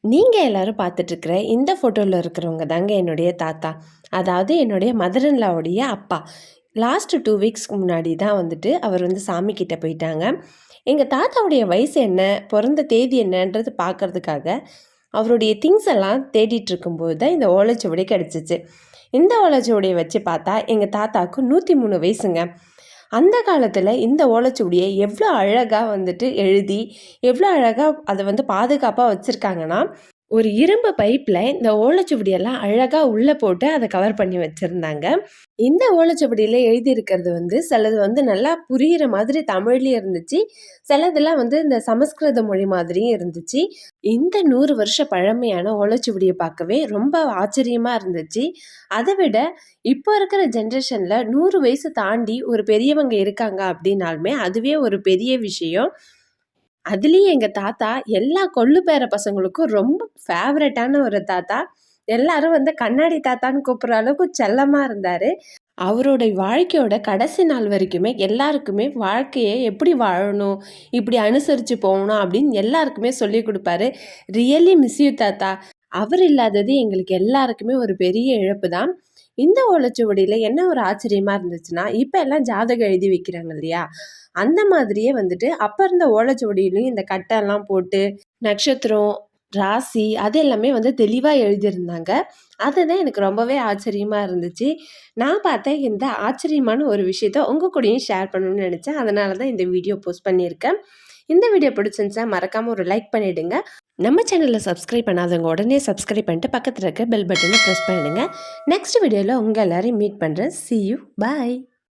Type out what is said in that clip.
நீங்க எல்லாரும் பார்த்துட்ருக்கிற இந்த ஃபோட்டோல இருக்கிறவங்க தாங்க என்னுடைய தாத்தா. அதாவது என்னுடைய மதர் இன் லாவுடைய அப்பா. லாஸ்ட் 2 வீக்ஸ்க்கு முன்னாடி தான் வந்துட்டு அவர் வந்து சாமி கிட்ட போயிட்டாங்க. எங்க தாத்தாவுடைய வயசு என்ன, பொறந்த தேதி என்னன்றது பார்க்கறதுக்காக, அவருடைய திங்ஸ் எல்லாம் தேடிட்டு இருக்கும்போது தான் இந்த ஓலைச்சுவடி கிடைச்சிச்சு. இந்த ஓலைச்சுவடிய வச்சு பார்த்தா, எங்க தாத்தாவுக்கு 103 வயசுங்க. அந்த காலத்தில் இந்த ஓலைச்சுவடியை எவ்வளோ அழகாக வந்துட்டு எழுதி எவ்வளோ அழகாக அதை வந்து பாதுகாப்பாக வச்சுருக்காங்கன்னா, ஒரு இரும்பு பைப்பில் இந்த ஓலைச்சுவடியெல்லாம் அழகாக உள்ளே போட்டு அதை கவர் பண்ணி வச்சுருந்தாங்க. இந்த ஓலைச்சுவடியில் எழுதியிருக்கிறது வந்து சிலது வந்து நல்லா புரிகிற மாதிரி தமிழ்லேயும் இருந்துச்சு, சிலதெல்லாம் வந்து இந்த சமஸ்கிருத மொழி மாதிரியும் இருந்துச்சு. இந்த 100 வருஷ பழமையான ஓலைச்சுவடியை பார்க்கவே ரொம்ப ஆச்சரியமாக இருந்துச்சு. அதை விட இப்போ இருக்கிற ஜென்ரேஷனில் 100 வயசு தாண்டி ஒரு பெரியவங்க இருக்காங்க அப்படின்னாலுமே அதுவே ஒரு பெரிய விஷயம். அதுலேயும் எங்கள் தாத்தா எல்லா கொள்ளு பேர பசங்களுக்கும் ரொம்ப ஃபேவரட்டான ஒரு தாத்தா. எல்லாரும் வந்து கண்ணாடி தாத்தான்னு கூப்பிட்ற அளவுக்கு செல்லமாக இருந்தார். அவரோட வாழ்க்கையோட கடைசி நாள் வரைக்குமே எல்லாருக்குமே வாழ்க்கையை எப்படி வாழணும், இப்படி அனுசரித்து போகணும் அப்படின்னு எல்லாருக்குமே சொல்லிக் கொடுப்பாரு. ரியலி மிஸ் யூ தாத்தா. அவர் இல்லாதது எங்களுக்கு எல்லாருக்குமே ஒரு பெரிய இழப்பு தான். இந்த ஓலைச்சுவடியில் என்ன ஒரு ஆச்சரியமாக இருந்துச்சுன்னா, இப்போ எல்லாம் ஜாதகம் எழுதி வைக்கிறாங்க இல்லையா, அந்த மாதிரியே வந்துட்டு அப்போ இருந்த ஓலைச்சுவடியிலையும் இந்த கட்டெல்லாம் போட்டு நட்சத்திரம், ராசி அது எல்லாமே வந்து தெளிவாக எழுதியிருந்தாங்க. அதுதான் எனக்கு ரொம்பவே ஆச்சரியமாக இருந்துச்சு. நான் பார்த்த இந்த ஆச்சரியமான ஒரு விஷயத்த உங்கள் கூடயும் ஷேர் பண்ணணும்னு நினச்சேன். அதனால தான் இந்த வீடியோ போஸ்ட் பண்ணியிருக்கேன். இந்த வீடியோ பிடிச்சிருந்துச்சா மறக்காமல் ஒரு லைக் பண்ணிவிடுங்க. நம்ம சேனலில் சப்ஸ்கிரைப் பண்ணாதவங்க உடனே சப்ஸ்கிரைப் பண்ணிட்டு பக்கத்தில் இருக்க பெல் பட்டனை ப்ரெஸ் பண்ணிடுங்க. நெக்ஸ்ட் வீடியோவில் உங்கள் எல்லோரையும் மீட் பண்ணுறேன். See you. Bye.